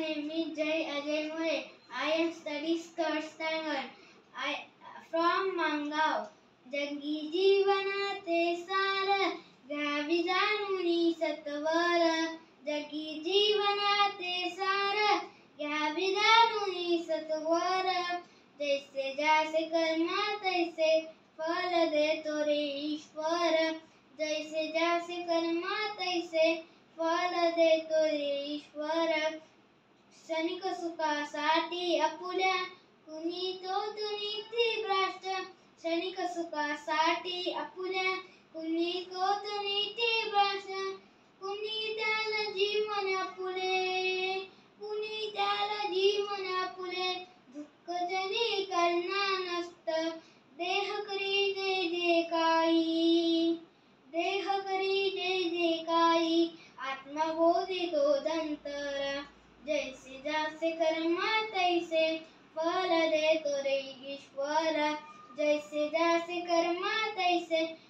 name is Jai Ajay Moye. I am studying third standard. I from Mangav. जगी जीवनाते सार घ्यावी जाणूनी सत्वर. जगी जीवनाते सार घ्यावी जाणूनी सत्वर. जैसे जैसे कर्मा तैसे फल देतो रे ईश्वर. जैसे जैसे कर्मा तैसे फल देतो रे ईश्वर. क्षणिक सुखासाठी आपुल्या कुणी तो नीती भ्रष्ट. क्षणिक सुखासाठी आपुल्या कुणी तो नीती भ्रष्ट. कुणी त्याला जीवन आपुले, कुणी त्याला जीवन आपुले. दुःख जनी करणार नसतं. देह करी जे जे काही, देह करी जे जे काही. आत्मा बोधितो दंतर. जैसे जैसे कर्मा तैसे फल देतो रे ईश्वर. जैसे जैसे कर्मा तैसे